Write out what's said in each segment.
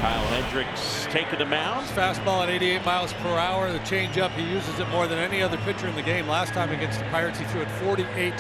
Kyle Hendricks taking the mound. Fastball at 88 miles per hour. The changeup, he uses it more than any other pitcher in the game. Last time against the Pirates, he threw it 48%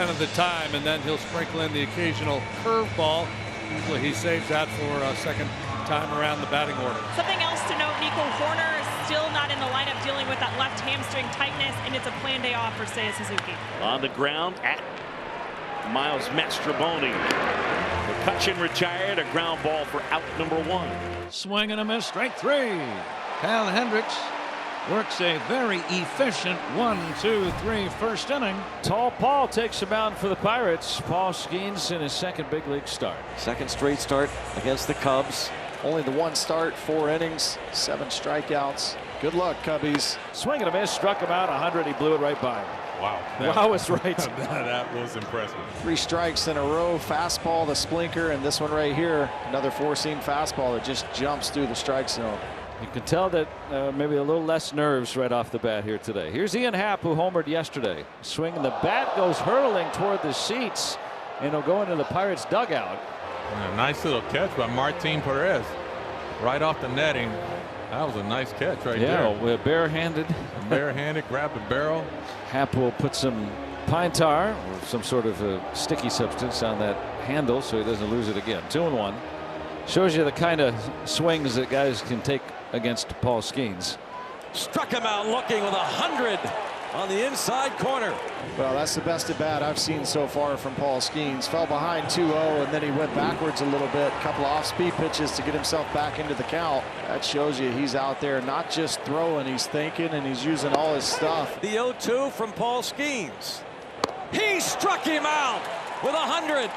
of the time, and then he'll sprinkle in the occasional curveball. Usually he saves that for a second time around the batting order. Something else to note, Nico Horner is still not in the lineup dealing with that left hamstring tightness, and it's a planned day off for Seiya Suzuki. On the ground at Miles Mastrobuoni. McCutchen retired, a ground ball for out number 1. Swing and a miss, strike 3. Kyle Hendricks works a very efficient 1-2-3 first inning. Tall Paul takes him out for the Pirates. Paul Skenes in his second big league start. Second straight start against the Cubs. Only the 1 start, 4 innings, 7 strikeouts. Good luck, Cubbies. Swing and a miss, struck him out 100. He blew it right by him. Wow. Wow is right. That was impressive. 3 strikes in a row. Fastball, the splinker, and this one right here, another 4-seam fastball that just jumps through the strike zone. You can tell that maybe a little less nerves right off the bat here today. Here's Ian Happ, who homered yesterday. Swinging, the bat goes hurtling toward the seats, and he'll go into the Pirates dugout. And a nice little catch by Martin Perez. Right off the netting. That was a nice catch right there. Yeah, barehanded. Barehanded, grabbed the barrel. Happ will put some pine tar or some sort of sticky substance on that handle so he doesn't lose it again. 2-1. Shows you the kind of swings that guys can take against Paul Skenes. Struck him out looking with 100 on the inside corner. Well, that's the best at bat I've seen so far from Paul Skenes. Fell behind 2-0 and then he went backwards a little bit. A couple of off-speed pitches to get himself back into the count. That shows you he's out there not just throwing, he's thinking, and he's using all his stuff. The 0-2 from Paul Skenes. He struck him out with 100.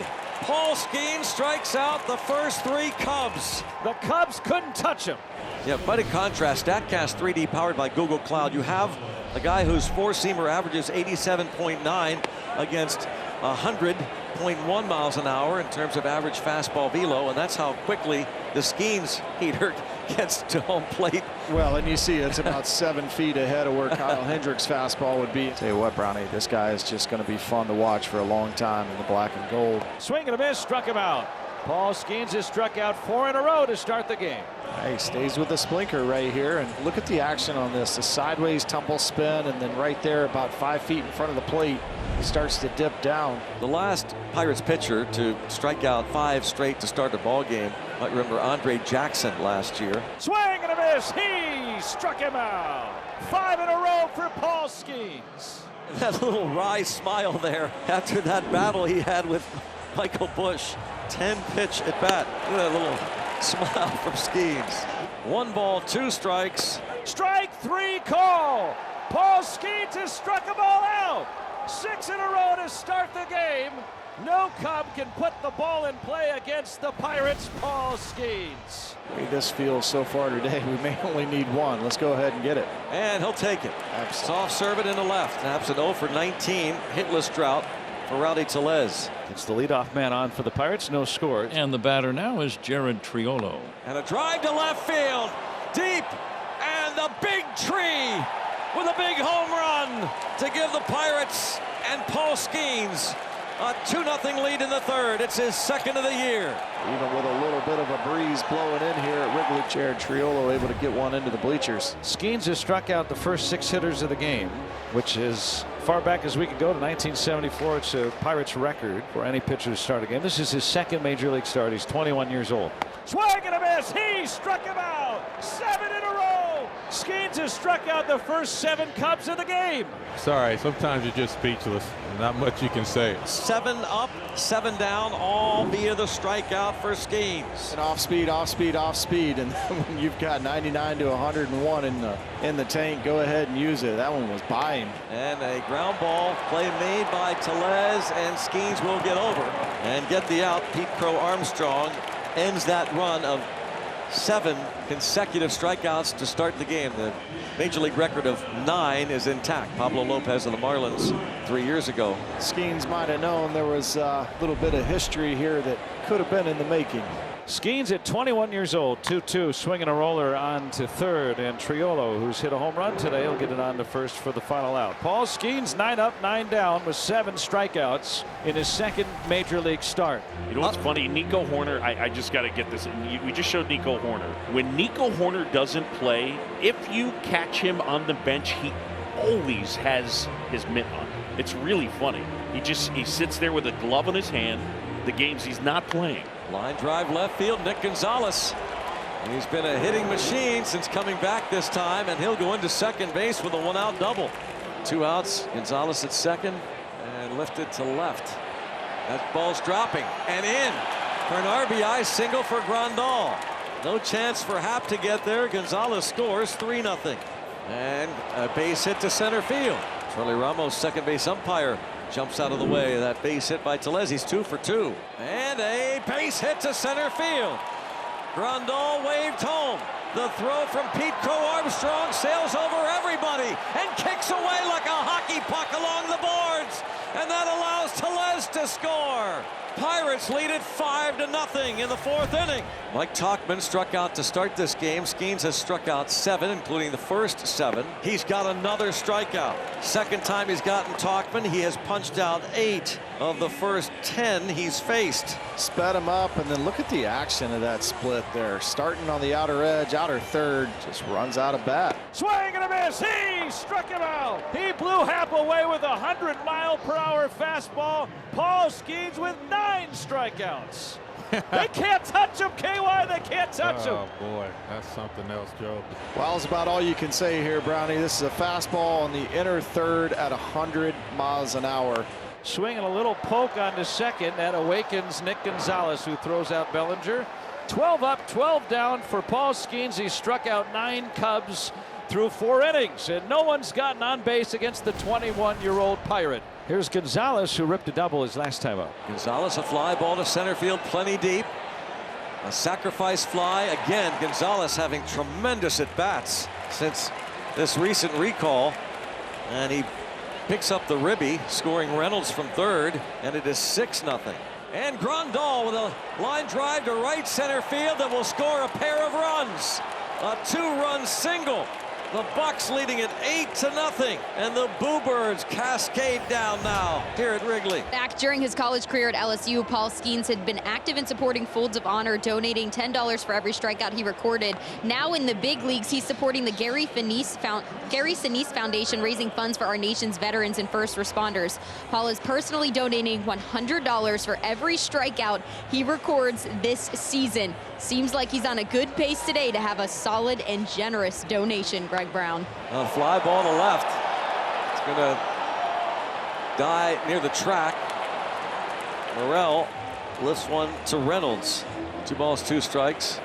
Paul Skenes strikes out the first 3 Cubs. The Cubs couldn't touch him. Yeah, quite a contrast. StatCast 3D powered by Google Cloud. You have a guy whose 4-seamer averages 87.9 against 100.1 miles an hour in terms of average fastball velo, and that's how quickly the Skenes heater gets to home plate. Well, and you see it's about 7 feet ahead of where Kyle Hendricks' fastball would be. Tell you what, Brownie, this guy is just going to be fun to watch for a long time in the black and gold. Swing and a miss, struck him out. Paul Skenes has struck out 4 in a row to start the game. He stays with the splinker right here, and look at the action on this. The sideways tumble spin, and then right there about 5 feet in front of the plate, he starts to dip down. The last Pirates pitcher to strike out 5 straight to start a ball game, might remember Andre Jackson last year. Swing and a miss. He struck him out. 5 in a row for Paul Skenes. That little wry smile there after that battle he had with Michael Busch. 10-pitch at bat. Look at that little smile from Skenes. 1 ball, 2 strikes. Strike 3 call. Paul Skenes has struck them all out. 6 in a row to start the game. No Cub can put the ball in play against the Pirates. Paul Skenes. This feels so far today, we may only need 1. Let's go ahead and get it. And he'll take it. Soft serve it in the left. That's an 0 for 19 hitless drought for Rowdy Tellez. It's the leadoff man on for the Pirates. No score. And the batter now is Jared Triolo. And a drive to left field. Deep. And the big tree with a big home run to give the Pirates and Paul Skenes a 2-0 lead in the 3rd. It's his 2nd of the year. Even with a little bit of a breeze blowing in here at Wrigley, Jared Triolo able to get one into the bleachers. Skenes has struck out the first 6 hitters of the game, which is far back as we could go to 1974. It's a Pirates record for any pitcher to start a game. This is his 2nd major league start. He's 21 years old. Swing and a miss. He struck him out. 7 in a row. Skenes has struck out the first 7 Cubs of the game. Sorry, sometimes you're just speechless. Not much you can say. 7 up, 7 down, all via the strikeout for Skenes. And off speed, off speed, off speed. And when you've got 99 to 101 in the tank, go ahead and use it. That one was by him. And a ground ball play made by Tellez, and Skenes will get over and get the out. Pete Crow Armstrong ends that run of 7 consecutive strikeouts to start the game. The major league record of 9 is intact. Pablo Lopez of the Marlins 3 years ago. Skenes might have known there was a little bit of history here that could have been in the making. Skenes at 21 years old, 2-2, swinging a roller on to third, and Triolo, who's hit a home run today, will get it on to first for the final out. Paul Skenes 9 up, 9 down with 7 strikeouts in his second major league start. You know what's funny? Nico Hoerner, I just got to get this. We just showed Nico Hoerner. When Nico Hoerner doesn't play, if you catch him on the bench, he always has his mitt on. It's really funny. He sits there with a glove in his hand the games he's not playing. Line drive left field, Nick Gonzalez. He's been a hitting machine since coming back this time, and he'll go into second base with a 1-out double. 2 outs, Gonzalez at second and lifted to left. That ball's dropping and in for an RBI single for Grandal. No chance for Happ to get there. Gonzalez scores 3-0. And a base hit to center field. Charlie Ramos, second base umpire, jumps out of the way of that base hit by Tellez. He's 2 for 2. And a base hit to center field. Grandal waved home. The throw from Pete Crow Armstrong sails over everybody and kicks away like a hockey puck along the boards. And that allows Tellez to score. Pirates lead it 5-0 in the 4th inning. Mike Tauchman struck out to start this game. Skenes has struck out 7, including the first 7. He's got another strikeout. Second time he's gotten Tauchman. He has punched out 8 of the first 10 he's faced. Sped him up, and then look at the action of that split there. Starting on the outer edge, outer third, just runs out of bat. Swing and a miss. He struck him out. He blew Happ away with a 100-mile-per-hour fastball. Paul Skenes with 9 strikeouts. They can't touch him, KY. They can't touch him. Oh, boy. That's something else, Joe. Well, it's about all you can say here, Brownie. This is a fastball on the inner third at 100 miles an hour. Swinging a little poke onto second. That awakens Nick Gonzalez, who throws out Bellinger. 12 up, 12 down for Paul Skenes. He struck out 9 Cubs through 4 innings, and no one's gotten on base against the 21-year-old Pirate. Here's Gonzalez, who ripped a double his last time up. Gonzalez, a fly ball to center field, plenty deep. A sacrifice fly. Again, Gonzalez having tremendous at-bats since this recent recall. And he picks up the ribby, scoring Reynolds from third, and it is 6-0. And Grandal with a line drive to right center field that will score a pair of runs. A 2-run single. The Bucks leading it 8-0, and the Boo Birds cascade down now here at Wrigley. Back during his college career at LSU, Paul Skenes had been active in supporting Folds of Honor, donating $10 for every strikeout he recorded. Now in the big leagues, he's supporting the Gary Sinise Foundation, raising funds for our nation's veterans and first responders. Paul is personally donating $100 for every strikeout he records this season. Seems like he's on a good pace today to have a solid and generous donation, Greg Brown. A fly ball to left. It's going to die near the track. Morrell lifts one to Reynolds. 2 balls, 2 strikes.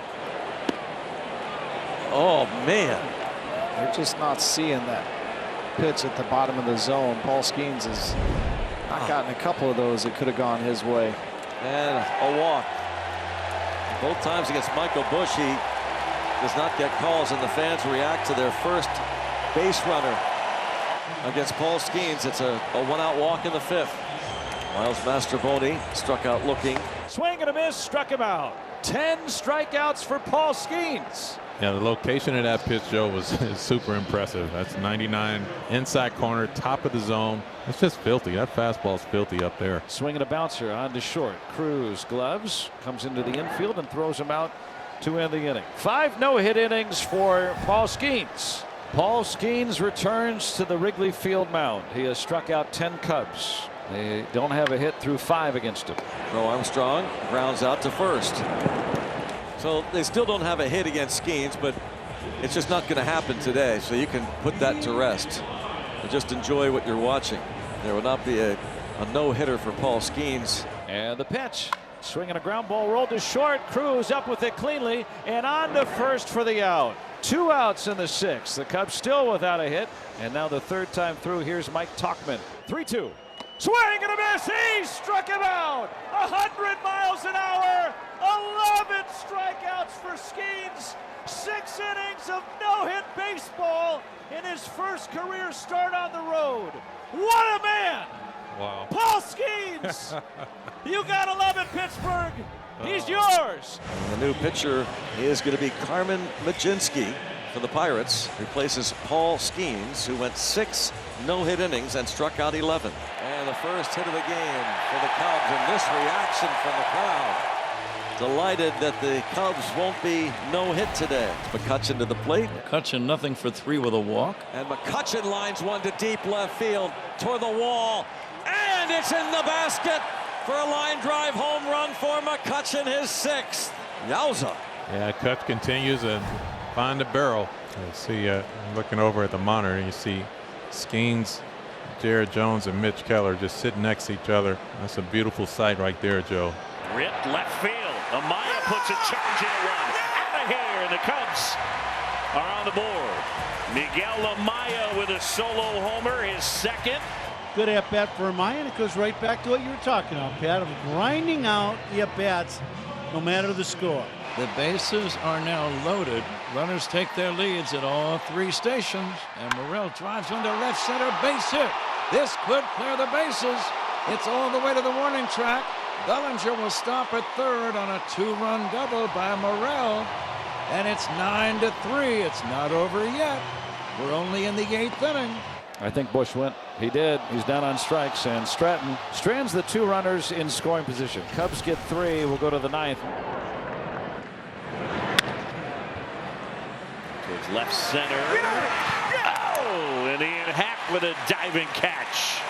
Oh, man. They're just not seeing that pitch at the bottom of the zone. Paul Skenes has not gotten a couple of those that could have gone his way. And a walk. Both times against Michael Busch, he does not get calls, and the fans react to their first base runner against Paul Skenes. It's a 1-out walk in the 5th. Miles Mastrobuoni struck out looking. Swing and a miss, struck him out. 10 strikeouts for Paul Skenes. Yeah, the location of that pitch, Joe, was super impressive. That's 99 inside corner, top of the zone. It's just filthy. That fastball's filthy up there. Swinging a bouncer on to short. Cruz gloves, comes into the infield and throws him out to end the inning. 5 no-hit innings for Paul Skenes. Paul Skenes returns to the Wrigley Field mound. He has struck out 10 Cubs. They don't have a hit through 5 against him. Crow Armstrong grounds out to first. So they still don't have a hit against Skenes, but it's just not going to happen today. So you can put that to rest. But just enjoy what you're watching. There will not be a no-hitter for Paul Skenes. And the pitch. Swinging a ground ball rolled to short. Cruz up with it cleanly and on to first for the out. 2 outs in the 6th. The Cubs still without a hit. And now the 3rd time through. Here's Mike Tauchman. 3-2. Swing and a miss. He struck him out. 100 miles an hour. 11 strikeouts for Skenes. 6 innings of no-hit baseball in his first career start on the road. What a man! Wow. Paul Skenes! You gotta love it, Pittsburgh. He's yours. And the new pitcher is going to be Carmen Majinski for the Pirates. Replaces Paul Skenes, who went 6 no-hit innings and struck out 11. And the first hit of the game for the Cubs, and this reaction from the crowd. Delighted that the Cubs won't be no-hit today. McCutchen to the plate. McCutchen nothing for 3 with a walk. And McCutchen lines one to deep left field toward the wall. And it's in the basket for a line drive home run for McCutchen, his 6th. Yowza. Yeah, Kutch continues and find the barrel. You see, looking over at the monitor, you see Skenes, Jared Jones, and Mitch Keller just sitting next to each other. That's a beautiful sight right there, Joe. Ripped left field. Amaya puts a charge in a run. Out of here, and the Cubs are on the board. Miguel Amaya with a solo homer, his 2nd. Good at-bat for Amaya, and it goes right back to what you were talking about, Pat, of grinding out the at-bats no matter the score. The bases are now loaded. Runners take their leads at all 3 stations, and Morel drives into left center, base hit. This could clear the bases. It's all the way to the warning track. Bellinger will stop at 3rd on a 2-run double by Morel, and it's 9-3. It's not over yet. We're only in the 8th inning. I think Bush went. He did. He's down on strikes, and Stratton strands the 2 runners in scoring position. Cubs get 3. We'll go to the 9th. Towards left center. Oh, and Ian Hack with a diving catch.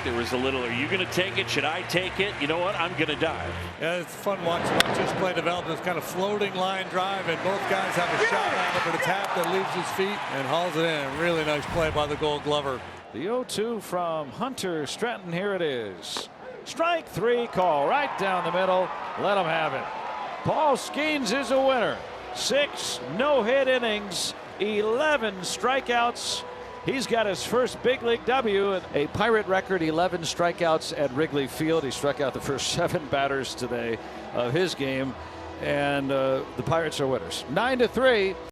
There was a little, are you going to take it? Should I take it? You know what? I'm going to dive. Yeah, it's fun watching this play develop. This kind of floating line drive, and both guys have a shot at it, but it's Hack that leaves his feet and hauls it in. Really nice play by the Gold Glover. The 0-2 from Hunter Stratton. Here it is. Strike 3 call right down the middle. Let him have it. Paul Skenes is a winner. 6 no-hit innings, 11 strikeouts. He's got his first big league W, a Pirate record 11 strikeouts at Wrigley Field. He struck out the first 7 batters today of his game, and the Pirates are winners. 9-3.